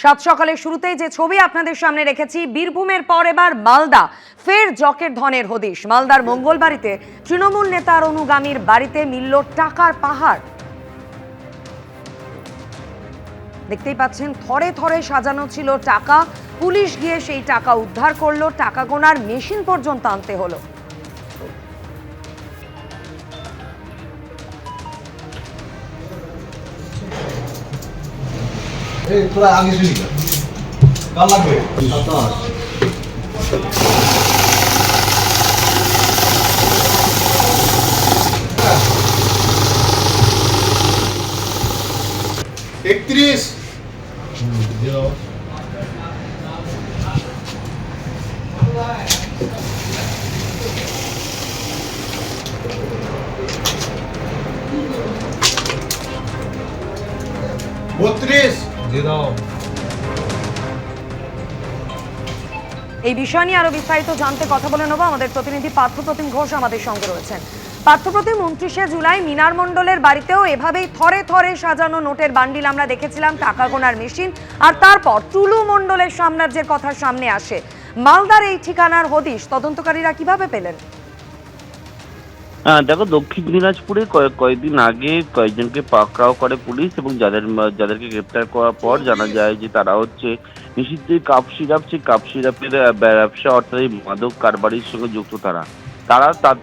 সাত সকালের শুরুতেই যে ছবি আপনাদের সামনে রেখেছি, বীরভূমের পর এবার মালদা, ফের জকের ধনের হদিশ। মালদার মঙ্গলবাড়িতে তৃণমূল নেতার অনুগামীর বাড়িতে মিলল টাকার পাহাড়। দেখতেই পাচ্ছেন থরে থরে সাজানো ছিল টাকা। পুলিশ গিয়ে সেই টাকা উদ্ধার করলো, টাকা গোনার মেশিন পর্যন্ত আনতে হলো। তোরা আগে শুনি কাল লাগবে 31 32 এই বিষয় নিয়ে আরো বিস্তারিত জানতে কথা বলে নেব আমাদের প্রতিনিধি পার্থপ্রতিম ঘোষ আমাদের সঙ্গে রয়েছেন। পার্থপ্রতিম, 29শে জুলাই মিনার মণ্ডলের বাড়িতেও এভাবেই থরে থরে সাজানো নোটের বান্ডিল আমরা দেখেছিলাম, টাকা গোনার মেশিন, আর তারপর টুলু মণ্ডলের সাম্রাজ্যের কথা সামনে আসে। মালদার এই ঠিকানার হদিশ তদন্তকারীরা কিভাবে পেলেন? দেখো, দক্ষিণ দিনাজপুরে কয়েকদিন আগে কয়েকজনকে পাকড়াও করে পুলিশ, এবং যাদেরকে গ্রেপ্তার করার পর জানা যায় যে তারা হচ্ছে নিষিদ্ধ কাপ সিরাপ, সেই কাপ সিরাপের ব্যবসা অর্থাৎ এই মাদক কারবারির সঙ্গে যুক্ত।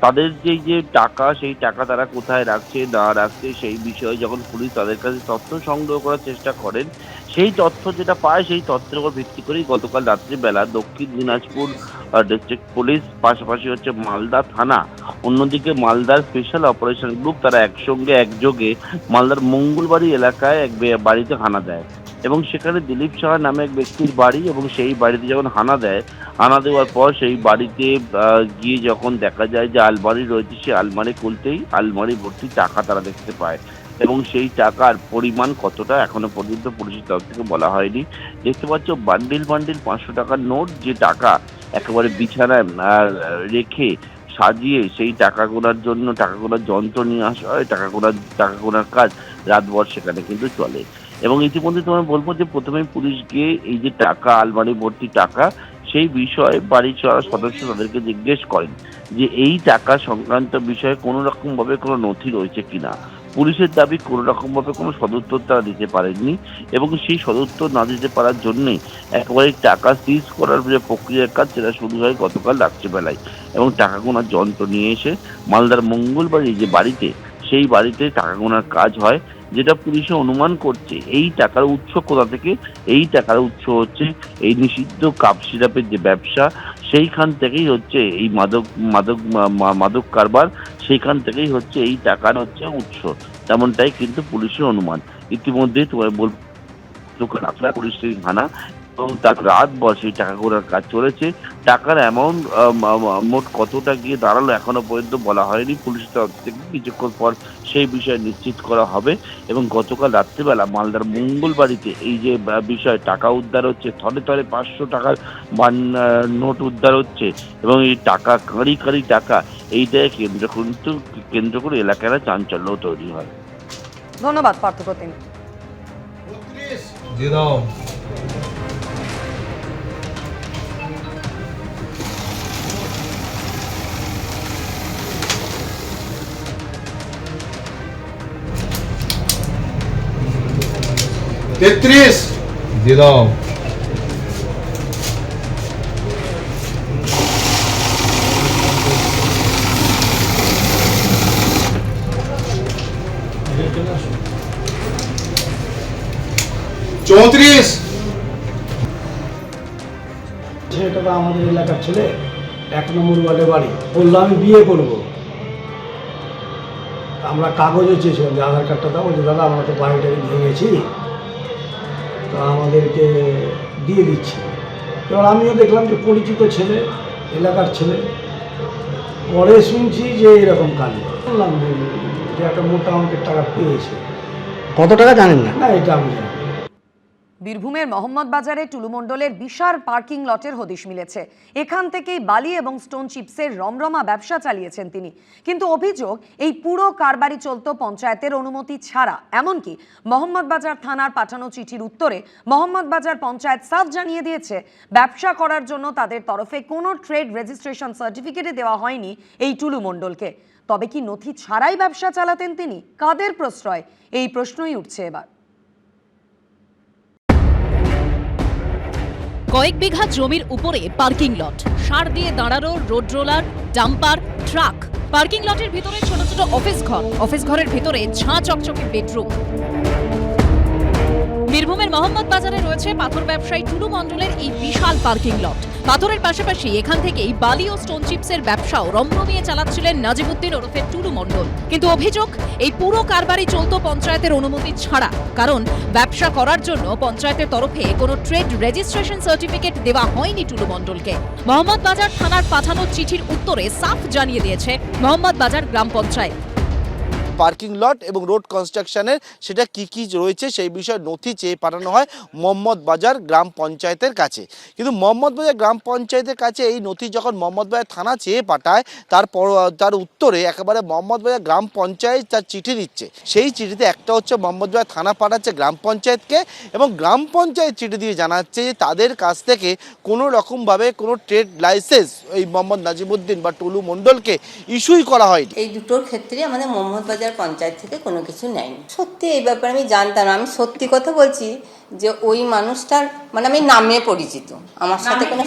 তাদের যে টাকা, সেই টাকা তারা কোথায় রাখছে না রাখছে সেই বিষয়ে যখন পুলিশ তাদের কাছে তথ্য সংগ্রহ করার চেষ্টা করেন, সেই তথ্য যেটা পায় সেই তথ্যের উপর ভিত্তি করেই গতকাল রাত্রিবেলা দক্ষিণ দিনাজপুর ডিস্ট্রিক্ট পুলিশ, পাশাপাশি হচ্ছে মালদা থানা, অন্যদিকে মালদার স্পেশাল অপারেশন গ্রুপ, তারা একযোগে মালদার মঙ্গলবাড়ি এলাকায় এক বাড়িতে হানা দেয়, এবং সেখানে দিলীপ সাহা নামে এক ব্যক্তির বাড়ি, এবং সেই বাড়িতে যখন হানা দেওয়ার পর সেই বাড়িতে গিয়ে যখন দেখা যায় যে আলমারি রয়েছে, সেই আলমারি খুলতেই আলমারি ভর্তি টাকা তারা দেখতে পায়, এবং সেই টাকার পরিমাণ কতটা এখনো পর্যন্ত পুলিশের তরফ থেকে বলা হয়নি। দেখতে পাচ্ছ বান্ডিল 500 টাকার নোট, যে টাকা একেবারে বিছানায় রেখে সাজিয়ে সেই টাকা গোনার জন্য টাকা গোনার যন্ত্র নিয়ে আসা হয়। টাকা গোনার কাজ রাতভর সেখানে কিন্তু চলে। এবং ইতিমধ্যে তোমায় বলবো যে প্রথমে পুলিশ গিয়ে এই যে টাকা, আলমারি ভর্তি টাকা, সেই বিষয়ে বাড়ির সদস্য তাদেরকে জিজ্ঞেস করেন যে এই টাকা সংক্রান্ত বিষয়ে কোনো রকম ভাবে কোনো নথি রয়েছে কিনা। পুলিশের দাবি কোনো রকম ভাবে কোনো সদুত্তর তারা দিতে পারেননি, এবং সেই সদুত্তর না দিতে পারার জন্যই একেবারে টাকা সিজ করার যে প্রক্রিয়ার কাজ সেটা শুরু হয় গতকাল রাত্রিবেলায়, এবং টাকা গোনার যন্ত্র নিয়ে এসে মালদার মঙ্গলবাড়ি যে বাড়িতে, সেই বাড়িতে টাকা গোনার কাজ হয়। যেটা পুলিশে অনুমান করছে এই টাকার উৎস কোথা থেকে, এই টাকার উৎস হচ্ছে এই নিষিদ্ধ কাপ সিরাপের যে ব্যবসা, সেইখান থেকেই হচ্ছে এই মাদক কারবার, সেইখান থেকেই হচ্ছে এই টাকার হচ্ছে উৎস, তেমনটাই কিন্তু পুলিশের অনুমান। ইতিমধ্যে তোমার বলবো পুলিশের থানা, এবং তার রাতভর সেই টাকা গোনার কাজ চলেছে। টাকার অ্যামাউন্ট মোট কতটা গিয়ে দাঁড়ালো এখনো পর্যন্ত বলা হয়নি পুলিশের তরফ থেকে। কিছুক্ষণ পর সেই বিষয়ে নিশ্চিত করা হবে। এবং গতকাল রাত্রিবেলা মালদার মঙ্গলবাড়িতে এই যে বিষয় টাকা উদ্ধার হচ্ছে, থরে থরে 500 টাকার নোট উদ্ধার হচ্ছে, এবং এই টাকা কাঁড়ি টাকা, এইটাকে কেন্দ্র করে এলাকার চাঞ্চল্য তৈরি হয়। ধন্যবাদ পার্থপ্রতিম। 33 দিয়ে দাও। 34 সেটা তো আমাদের এলাকার ছেলে, 1 নম্বর ওয়ার্ডে বাড়ি। বললো আমি বিয়ে করবো, আমরা কাগজও চেয়েছিলাম যে আধার কার্ডটা দাও। বলছি দাদা আমরা তো বাড়িটাকে ভেঙেছি, তো আমাদেরকে দিয়ে দিচ্ছি। এবার আমিও দেখলাম যে পরিচিত ছেলে, এলাকার ছেলে। পরে শুনছি যে এরকম কাজ, বললাম যে একটা মোটা অঙ্কের টাকা পেয়েছে। কত টাকা জানেন না? না, এটা আমি জানি। বীরভূমের মোহাম্মদ বাজারে টুলু মণ্ডলের বিশাল পার্কিং লটের হদিশ মিলেছে। এখান থেকেই বালি এবং স্টোন চিপসের রমরমা ব্যবসা চালিয়েছেন তিনি। কিন্তু অভিযোগ, এই পুরো কারবারি চলত পঞ্চায়েতের অনুমতি ছাড়া। এমনকি মোহাম্মদ বাজার থানার পাঠানো চিঠির উত্তরে মোহাম্মদ বাজার পঞ্চায়েত সাফ জানিয়ে দিয়েছে, ব্যবসা করার জন্য তাদের তরফে কোনো ট্রেড রেজিস্ট্রেশন সার্টিফিকেটে দেওয়া হয়নি এই টুলু মণ্ডলকে। তবে কি নথি ছাড়াই ব্যবসা চালাতেন তিনি? কাদের প্রশ্রয়? এই প্রশ্নই উঠছে এবার। কয়েক বিঘা জমির উপরে পার্কিং লট, সার দিয়ে দাঁড়ানো road roller, dumper, truck. Parking লটের ভিতরে ছোট ছোট অফিস ঘরের ভিতরে ঝাঁ চকচকে বেডরুম। বীরভূমের মোহাম্মদ বাজারে রয়েছে পাথর ব্যবসায়ী টুলু মণ্ডলের এই বিশাল পার্কিং লট। পাথরের পাশাপাশি এখান থেকেই বালি ও স্টোন চিপসের ব্যবসাও রমরমিয়ে চালাচ্ছিলেন নাজিমুদ্দিন ওরফে টুলু মণ্ডল। কিন্তু অভিযোগ, এই পুরো কারবারই চলত পঞ্চায়েতের অনুমতি ছাড়া। কারণ ব্যবসা করার জন্য পঞ্চায়েতের তরফে কোনো ট্রেড রেজিস্ট্রেশন সার্টিফিকেট দেওয়া হয়নি টুলু মণ্ডলকে। মোহাম্মদ বাজার থানার পাঠানো চিঠির উত্তরে সাফ জানিয়ে দিয়েছে মোহাম্মদ বাজার গ্রাম পঞ্চায়েত। পার্কিং লট এবং রোড কনস্ট্রাকশনের সেটা কি রয়েছে সেই বিষয়ে নথি চেয়ে পাঠানো হয় মোহাম্মদ বাজার গ্রাম পঞ্চায়েতের কাছে। কিন্তু মোহাম্মদ বাজার গ্রাম পঞ্চায়েতের কাছে এই নথি যখন মোহাম্মদ বাজার থানা চেয়ে পাঠায়, তার উত্তরে একেবারে মোহাম্মদ বাজার গ্রাম পঞ্চায়েত তার চিঠি দিচ্ছে। সেই চিঠিতে একটা হচ্ছে মোহাম্মদ বাজার থানা পাঠাচ্ছে গ্রাম পঞ্চায়েতকে, এবং গ্রাম পঞ্চায়েত চিঠি দিয়ে জানাচ্ছে যে তাদের কাছ থেকে কোনো রকমভাবে কোনো ট্রেড লাইসেন্স এই মোহাম্মদ নাজিমুদ্দিন বা টুলু মণ্ডলকে ইস্যুই করা হয়নি। এই দুটোর ক্ষেত্রে আমাদের মোহাম্মদ বাজার পঞ্চায়েত থেকে কোনো কিছু নেয়নি। সত্যি এই ব্যাপারে আমি জানতাম না। আমি সত্যি কথা বলছি যে ওই মানুষটার আমি নামে পরিচিত, আমার সাথে কোনো।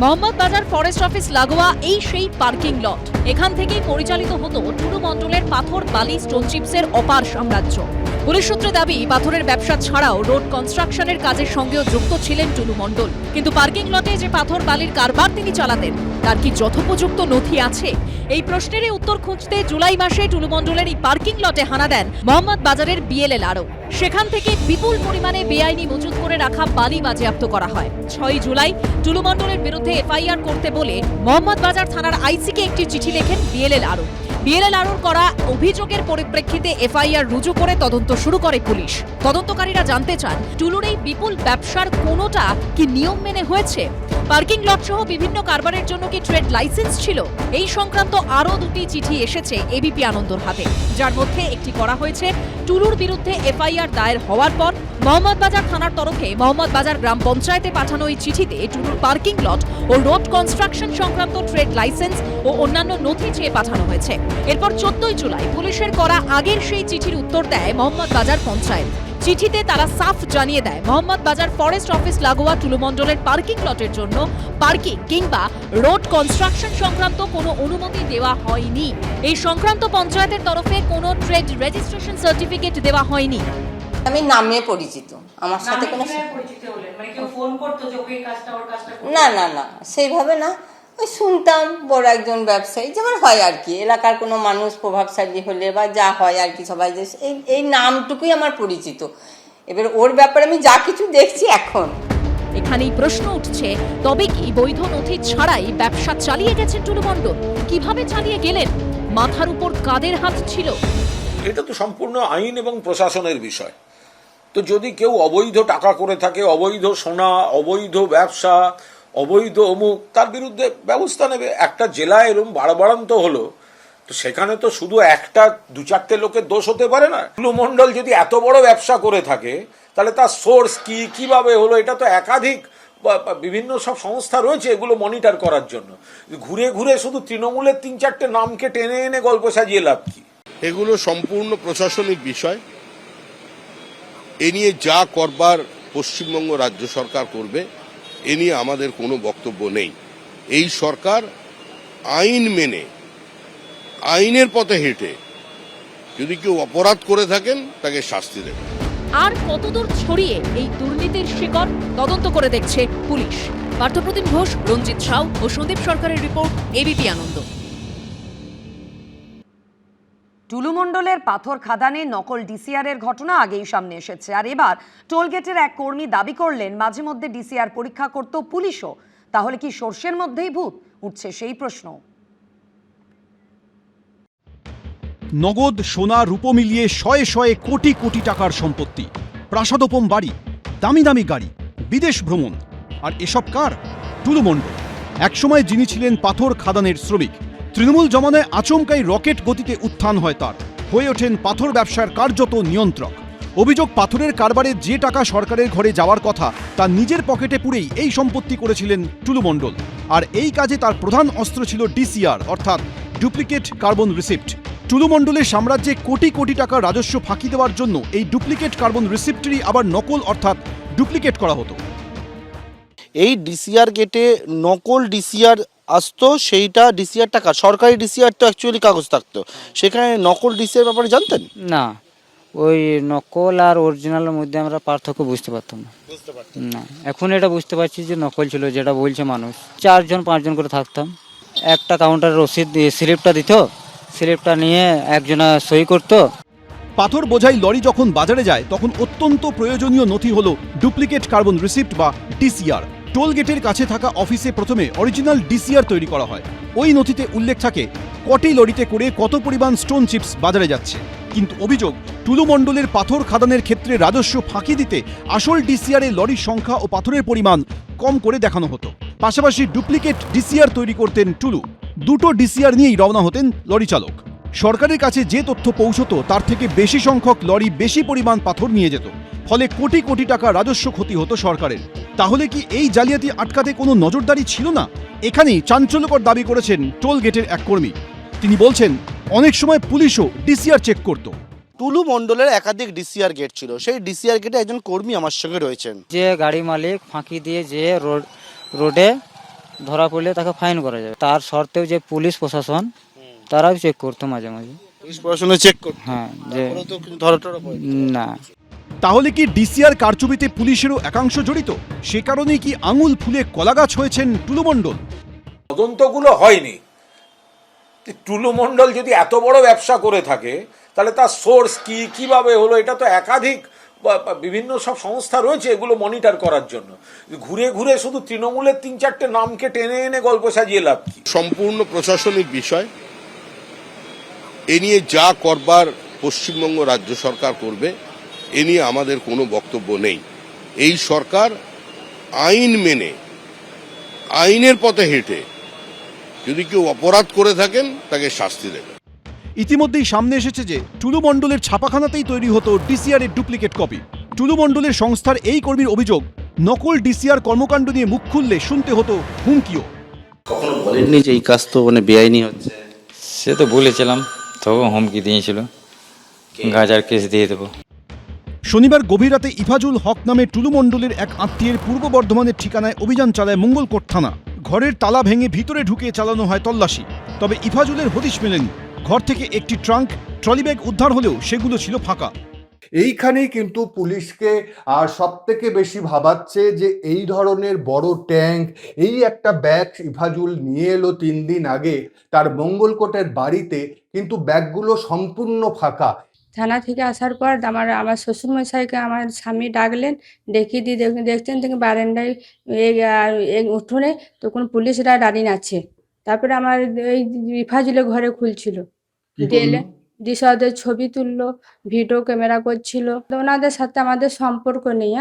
মোহাম্মদ বাজার ফরেস্ট অফিস লাগোয়া এই সেই পার্কিং লট। এখান থেকেই পরিচালিত হতো টুলু মণ্ডলের পাথর, বালি, স্টোন চিপসের অপার সাম্রাজ্য। পুলিশ সূত্রে দাবি, পাথরের ব্যবসা ছাড়াও রোড কনস্ট্রাকশনের কাজের সঙ্গেও যুক্ত ছিলেন টুলু মণ্ডল। কিন্তু পার্কিং লটে যে পাথর বালির কারবার তিনি চালাতেন, তার কি যথোপযুক্ত নথি আছে? এই প্রশ্নেরই উত্তর খুঁজতে জুলাই মাসে টুলু মণ্ডলের এই পার্কিং লটে হানা দেন মোহাম্মদ বাজারের বিএলএল আরও। সেখান থেকে বিপুল পরিমাণে বেআইনি মজুত করে রাখা বালি বাজেয়াপ্ত করা হয়। 6 জুলাই টুলু মণ্ডলের বিরুদ্ধে এফআইআর করতে বলে মোহাম্মদ বাজার থানার আইসিকে একটি চিঠি লেখেন বিএলএল আরও। বিএলএল আরোর করা অভিযোগের পরিপ্রেক্ষিতে এফআইআর রুজু করে তদন্ত শুরু করে পুলিশ। তদন্তকারীরা জানতে চান, টুলুর এই বিপুল ব্যবসার কোনোটা কি নিয়ম মেনে হয়েছে? পার্কিং লট সহ বিভিন্ন কারবারের জন্য কি ট্রেড লাইসেন্স ছিল? এই সংক্রান্ত আরও 2টি চিঠি এসেছে এবিপি আনন্দর হাতে, যার মধ্যে একটি করা হয়েছে টুলুর বিরুদ্ধে এফআইআর দায়ের হওয়ার পর। মোহাম্মদ বাজার থানার তরফে মোহাম্মদ বাজার গ্রাম পঞ্চায়েতে পাঠানো এই চিঠিতে টুলুর পার্কিং লট ও রোড কনস্ট্রাকশন সংক্রান্ত ট্রেড লাইসেন্স ও অন্যান্য নথি চেয়ে পাঠানো হয়েছে। এরপর 14 জুলাই পুলিশের করা আগের সেই চিঠির উত্তর দেয় মোহাম্মদ বাজার পঞ্চায়েত। চিঠিতে তারা সাফ জানিয়ে দেয়, মোহাম্মদ বাজার ফরেস্ট অফিস লাগোয়া টুলু মণ্ডলের পার্কিং লটের জন্য পার্কিং কিংবা রোড কনস্ট্রাকশন সংক্রান্ত কোনো অনুমতি দেওয়া হয়নি। এই সংক্রান্ত পঞ্চায়েতের তরফে কোনো ট্রেড রেজিস্ট্রেশন সার্টিফিকেট দেওয়া হয়নি। আমি নামে পরিচিত, আমার সাথে কোনো। না না না, সেইভাবে না। ওই শুনতাম বড় একজন ব্যবসায়ী, যেমন হয় আর কি, এলাকার কোনো মানুষ প্রভাবশালী হলে বা যা হয় আর কি, সবাই যে এই নামটুকুই আমার পরিচিত। এবার ওর ব্যাপারে আমি যা কিছু দেখছি এখন। এখানেই প্রশ্ন উঠছে, তবে কি বৈধ নথি ছাড়াই ব্যবসা চালিয়ে গেছেন টুলু মণ্ডল? কিভাবে চালিয়ে গেলেন? মাথার উপর কাদের হাত ছিল? এটা তো সম্পূর্ণ আইন এবং প্রশাসনের বিষয়। তো যদি কেউ অবৈধ টাকা করে থাকে, অবৈধ সোনা, অবৈধ ব্যবসা, অবৈধ অমুক, তার বিরুদ্ধে ব্যবস্থা নেবে। একটা জেলায় এরকম বাড়বাড়ন্ত হলো, তো সেখানে তো শুধু একটা 2-4টে লোকের দোষ হতে পারে না। টুলু মণ্ডল যদি এত বড় ব্যবসা করে থাকে, তাহলে তার সোর্স কি, কিভাবে হলো, এটা তো একাধিক বিভিন্ন সব সংস্থা রয়েছে এগুলো মনিটর করার জন্য। ঘুরে ঘুরে শুধু তৃণমূলের 3-4টে নামকে টেনে এনে গল্প সাজিয়ে লাভ কি? এগুলো সম্পূর্ণ প্রশাসনিক বিষয়। এ নিয়ে যা করবার পশ্চিমবঙ্গ রাজ্য সরকার করবে, এ নিয়ে আমাদের কোনো বক্তব্য নেই। এই সরকার আইন মেনে, আইনের পথে হেঁটে যদি কেউ অপরাধ করে থাকেন তাকে শাস্তি দেবে। আর কতদূর ছড়িয়ে এই দুর্নীতির শিকড় তদন্ত করে দেখছে পুলিশ। পার্থপ্রতিম ঘোষ, রঞ্জিত সাউ ও সন্দীপ সরকারের রিপোর্ট, এবিপি আনন্দ। টুলু মণ্ডলের পাথর খাদানে নকল ডিসিআর এর ঘটনা আগেই সামনে এসেছে, আর এবার টোলগেটের এক কর্মী দাবি করলেন মাঝে মধ্যে ডিসিআর পরীক্ষা করত পুলিশও। তাহলে কি সর্ষের মধ্যেই ভূত? উঠছে সেই প্রশ্ন। নগদ, সোনা, রূপো মিলিয়ে শয়ে শয়ে কোটি কোটি টাকার সম্পত্তি, প্রাসাদোপম বাড়ি, দামি দামি গাড়ি, বিদেশ ভ্রমণ। আর এসব কার? টুলু মণ্ডল, একসময় যিনি ছিলেন পাথর খাদানের শ্রমিক। তৃণমূল জমানায় আচমকাই রকেট গতিতে উত্থান হয় তার, হয়ে ওঠেন পাথর ব্যবসার কার্যত নিয়ন্ত্রক। অভিযোগ, পাথরের কারবারে যে টাকা সরকারের ঘরে যাওয়ার কথা তা নিজের পকেটে পুরেই এই সম্পত্তি করেছিলেন টুলু মণ্ডল। আর এই কাজে তার প্রধান অস্ত্র ছিল ডিসিআর, অর্থাৎ ডুপ্লিকেট কার্বন রিসিপ্ট। টুলু মণ্ডলের সাম্রাজ্যে কোটি কোটি টাকা রাজস্ব ফাঁকি দেওয়ার জন্য এই ডুপ্লিকেট কার্বন রিসিপ্টেরই আবার নকল অর্থাৎ ডুপ্লিকেট করা হতো। এই ডিসিআর গেটে নকল ডিসিআর আসতো, সেইটা ডিসিআর টাকা, সরকারি ডিসিআর তো অ্যাকচুয়ালি কাগজ থাকতো, সেখানে নকল ডিসিআর ব্যাপারে জানতেন না? ওই নকল আর অরিজিনালের মধ্যে আমরা পার্থক্য বুঝতে পারতাম না। এখন এটা বুঝতে পারছি যে নকল ছিল, যেটা বলছে মানুষ। 4জন 5জন করে থাকতাম, একটা কাউন্টারের রসিদ স্লিপটা দিত, স্লিপটা নিয়ে একজনা সই করতো। পাথর বোঝাই লরি যখন বাজারে যায় তখন অত্যন্ত প্রয়োজনীয় নথি হলো ডুপ্লিকেট কার্বন রিসিপ্ট বা ডিসিআর। টোল গেটের কাছে থাকা অফিসে প্রথমে অরিজিনাল ডিসিআর তৈরি করা হয়। ওই নথিতে উল্লেখ থাকে কটি লরিতে করে কত পরিমাণ স্টোন চিপস বাজারে যাচ্ছে। কিন্তু অভিযোগ, টুলু মণ্ডলের পাথর খাদানের ক্ষেত্রে রাজস্ব ফাঁকি দিতে আসল ডিসিআরে লরির সংখ্যা ও পাথরের পরিমাণ কম করে দেখানো হতো। পাশাপাশি ডুপ্লিকেট ডিসিআর তৈরি করতেন টুলু। দুটো ডিসিআর নিয়েই রওনা হতেন লরি চালক। সরকারের কাছে যে তথ্য পৌঁছতো তার থেকে বেশি সংখ্যক লরি বেশি পরিমাণ পাথর নিয়ে যেত, ফলে কোটি কোটি টাকা রাজস্ব ক্ষতি হতো সরকারের। তাহলে কি এই জালিয়াতি আটকাতে কোনো নজরদারি ছিল না? এখানেই চাঞ্চল্যকর দাবি করেছেন টোল গেটের এক কর্মী। তিনি বলছেন, অনেক সময় পুলিশও ডিসিআর চেক করত। টুলু মণ্ডলের একাধিক ডিসিআর গেট ছিল, সেই ডিসিআর গেটে একজন কর্মী আমার সঙ্গে রয়েছেন। যে গাড়ি মালিক ফাঁকি দিয়ে যে রোডে ধরা পড়লে তাকে ফাইন করা যাবে, তার সত্ত্বেও যে পুলিশ প্রশাসন তারাও চেক করতো মাঝে মাঝে। পুলিশ প্রশাসনে চেক করত? হ্যাঁ, যে না। তাহলে কি ডিসিআর কারচুপিতে পুলিশেরও একাংশ জড়িত? সে কারণেই কি আঙুল ফুলে কলাগাছ হয়েছেন টুলু মণ্ডল? তদন্তগুলো হয়নি। টুলু মণ্ডল যদি এত বড় ব্যবসা করে থাকে তাহলে তার সোর্স কি, কিভাবে হলো, এটা তো একাধিক বিভিন্ন সব সংস্থা রয়েছে এগুলো মনিটর করার জন্য। ঘুরে ঘুরে শুধু তৃণমূলের 3-4টে নামকে টেনে এনে গল্প সাজিয়ে লাভ কি? সম্পূর্ণ প্রশাসনিক বিষয়। এ নিয়ে যা করবার পশ্চিমবঙ্গ রাজ্য সরকার করবে, এ নিয়ে আমাদের কোনো বক্তব্য নেই। এই সরকার আইন মেনে, আইনের পথে হেঁটে যদি কেউ অপরাধ করে থাকেন তাকে শাস্তি দেবে। ইতিমধ্যেই সামনে এসেছে যে টুলু মণ্ডলের ছাপাখানাতেই তৈরি হতো ডিসিআর এর ডুপ্লিকেট কপি। টুলু মণ্ডলের সংস্থার এই কর্মীর অভিযোগ, নকল ডিসিআর কর্মকাণ্ড নিয়ে মুখ খুললে শুনতে হতো হুমকিও। কখনো বলেননি যে এই কাজ তো বেআইনি হচ্ছে? সে তো বলেছিলাম, তবে হুমকি দিয়েছিল, গাজার কেস দিয়ে দেবো। শনিবার গভীর রাতে ইফাজুল হক নামে টুলু মণ্ডলের এক আত্মীয়ের পূর্ব বর্ধমানের ঠিকানায় অভিযান চালায় মঙ্গলকোট থানা। ঘরের তালা ভেঙে ভিতরে ঢুকে চালানো হয় তল্লাশি। তবে ইফাজুলের হদিশ মেলেনি। ঘর থেকে একটি ট্রাঙ্ক, ট্রলি ব্যাগ উদ্ধার হলেও সেগুলো ছিল ফাঁকা। এইখানেই কিন্তু পুলিশকে আর সব থেকে বেশি ভাবাচ্ছে যে এই ধরনের বড় ট্যাঙ্ক, এই একটা ব্যাগ ইফাজুল নিয়ে এলো 3 দিন আগে তার মঙ্গলকোটের বাড়িতে, কিন্তু ব্যাগগুলো সম্পূর্ণ ফাঁকা। থানা থেকে আসার পর আমার শ্বশুরমশাইকে আমার স্বামী ডাকলেন, ডেকে দিয়ে দেখছেন থেকে বারান্দায় উঠোনে তখন পুলিশরা দাঁড়িয়ে আছে। তারপরে আমার এই ইফাজুলের ঘরে খুলছিল, দিশাদের ছবি তুললো, ভিডিও ক্যামেরা করছিল। ওনাদের সাথে আমাদের সম্পর্ক নেই।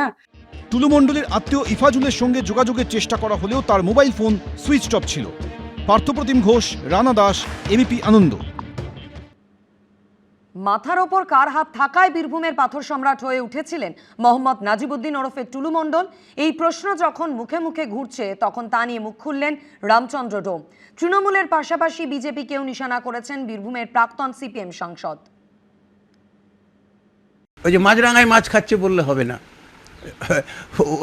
টুলু মণ্ডলের আত্মীয় ইফাজুলের সঙ্গে যোগাযোগের চেষ্টা করা হলেও তার মোবাইল ফোন সুইচ অফ ছিল। পার্থপ্রতিম ঘোষ, রানা দাস, এবিপি আনন্দ। মাথার ওপর কার হাত থাকায় বীরভূমের পাথর সম্রাট হয়ে উঠেছিলেন মোহাম্মদ নাজিবুদ্দিন ওরফে টুলু মণ্ডল? এই প্রশ্ন যখন মুখে মুখে ঘুরছে তখন তা নিয়ে মুখ খুললেন রামচন্দ্র ডোম। তৃণমূলের পাশাপাশি বিজেপিকেও নিশানা করেছেন বীরভূমের প্রাক্তন সিপিএম সাংসদ। ওই যে মাছরাঙায় মাছ খাচ্ছে বললে হবে না,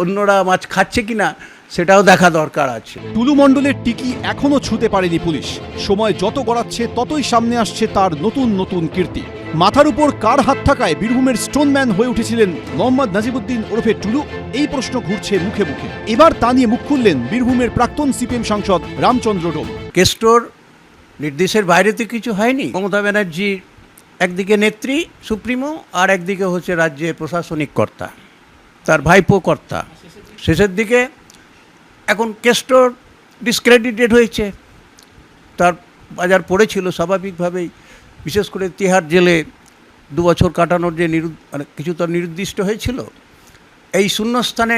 অন্যরা মাছ খাচ্ছে কিনা সেটাও দেখা দরকার আছে। টুলু মণ্ডলের টিকি এখনো ছুঁতে পারেনি পুলিশ। সময় যত গড়াচ্ছে ততই সামনে আসছে তার নতুন নতুন কীর্তি। মাথার উপর কার হাত থাকায় বীরভূমের স্টোনম্যান হয়ে উঠেছিলেন মোহাম্মদ নাজিবুদ্দিন ওরফে টুলু, এই প্রশ্ন ঘুরছে মুখে মুখে। এবার তা নিয়ে মুখ খুললেন বীরভূমের প্রাক্তন সিপিএম সাংসদ রামচন্দ্র ডোম। কেস্টোর নির্দেশের বাইরে তো কিছু হয়নি। মমতা ব্যানার্জি একদিকে নেত্রী সুপ্রিমো, আর একদিকে হচ্ছে রাজ্যের প্রশাসনিক কর্তা, তার ভাইপো কর্তা। শেষের দিকে এখন কেস্টোর ডিসক্রেডিটেড হয়েছে, তার বাজার পড়েছিল স্বাভাবিকভাবেই। বিশেষ করে তিহার জেলে 2 বছর কাটানোর যে কিছু তো নির্দিষ্ট হয়েছিল, এই শূন্যস্থানে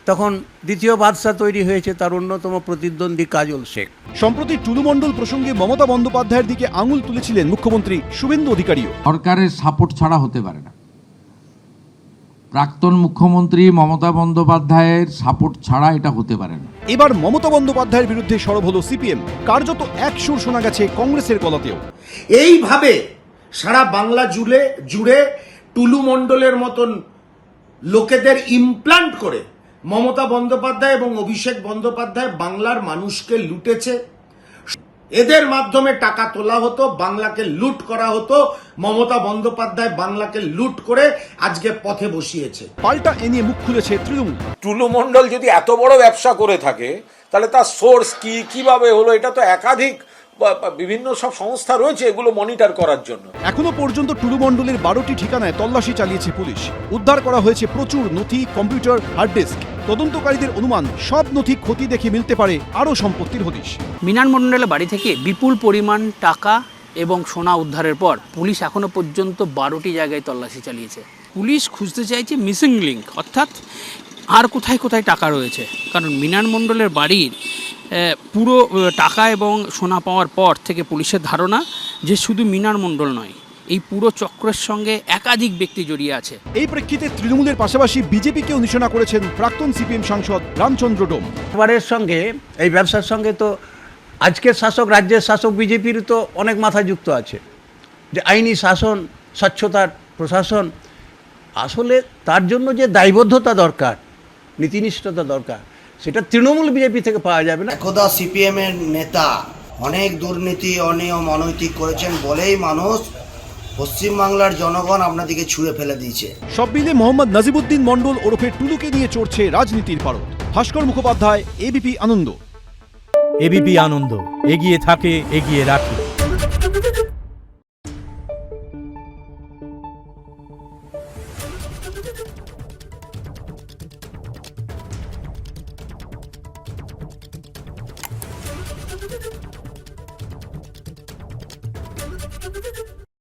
তখন দ্বিতীয় বাদশা তৈরি হয়েছে তার অন্যতম প্রতিদ্বন্দ্বী কাজল শেখ। সম্প্রতি টুলু মণ্ডল প্রসঙ্গে মমতা বন্দ্যোপাধ্যায়ের দিকে আঙুল তুলেছিলেন মুখ্যমন্ত্রী শুভেন্দু অধিকারীও। সরকারের সাপোর্ট ছাড়া হতে পারে না, প্রাক্তন মুখ্যমন্ত্রী মমতা বন্দ্যোপাধ্যায়ের সাপোর্ট ছাড়া এটা হতে পারে না। এবার মমতা বন্দ্যোপাধ্যায়ের বিরুদ্ধে সরব হলো সিপিএম। কার্যত এক সুর শোনা গেছে কংগ্রেসের গলাতেও। এইভাবে সারা বাংলা জুড়ে টুলু মণ্ডলের মতন লোকেদের ইমপ্লান্ট করে মমতা বন্দ্যোপাধ্যায় এবং অভিষেক বন্দ্যোপাধ্যায় বাংলার মানুষকে লুটেছে। এদের মাধ্যমে টাকা তোলা হতো, বাংলাকে লুট করা হতো। মমতা বন্দ্যোপাধ্যায় বাংলাকে লুট করে আজকে পথে বসিয়েছে। পাল্টা এ নিয়ে মুখ খুলেছে তৃণমূল। টুলু মণ্ডল যদি এত বড় ব্যবসা করে থাকে তাহলে তার সোর্স কি, কিভাবে হলো, এটা তো একাধিক বিভিন্ন সব সংস্থা রয়েছে এগুলো মনিটর করার জন্য। এখনো পর্যন্ত টুলু মণ্ডলের 12টি ঠিকানায় তল্লাশি চালিয়েছে পুলিশ। উদ্ধার করা হয়েছে প্রচুর নথি, কম্পিউটার, হার্ড ডিস্ক। তদন্তকারীদের অনুমান সব নথি খতিয়ে দেখে মিলতে পারে আরও সম্পত্তির হদিশ। মিনার মণ্ডলের বাড়ি থেকে বিপুল পরিমাণ টাকা এবং সোনা উদ্ধারের পর পুলিশ এখনো পর্যন্ত 12টি জায়গায় তল্লাশি চালিয়েছে। পুলিশ খুঁজতে চাইছে মিসিং লিঙ্ক, অর্থাৎ আর কোথায় কোথায় টাকা রয়েছে। কারণ মিনার মণ্ডলের বাড়ির পুরো টাকা এবং সোনা পাওয়ার পর থেকে পুলিশের ধারণা যে শুধু মিনার মণ্ডল নয়, এই পুরো চক্রের সঙ্গে একাধিক ব্যক্তি জড়িয়ে আছে। এই প্রেক্ষিতে তৃণমূলের পাশাপাশি বিজেপিকেও নিশানা করেছেন প্রাক্তন সিপিএম সাংসদ রামচন্দ্র ডোম। এবারের সঙ্গে এই ব্যবসার সঙ্গে তো আজকের শাসক, রাজ্যের শাসক বিজেপির তো অনেক মাথা যুক্ত আছে, যে আইনি শাসন, স্বচ্ছতার প্রশাসন। আসলে তার জন্য যে দায়বদ্ধতা দরকার, নীতিনিষ্ঠতা দরকার, সেটা তৃণমূল বিজেপি থেকে পাওয়া যাবে না। একদা সিপিএম এর নেতা অনেক দুর্নীতি, অনিয়ম, অনৈতিক করেছেন বলেই মানুষ, পশ্চিমবাংলার জনগণ আপনাদেরকে ছুঁড়ে ফেলে দিয়েছে। সব মিলে মোহাম্মদ নাজিবুদ্দিন মণ্ডল ওরফে টুলুকে নিয়ে চড়ছে রাজনীতির পারদ। ভাস্কর মুখোপাধ্যায়, এবিপি আনন্দ। এবিপি আনন্দ, এগিয়ে থাকে, এগিয়ে রাখে। Thank you.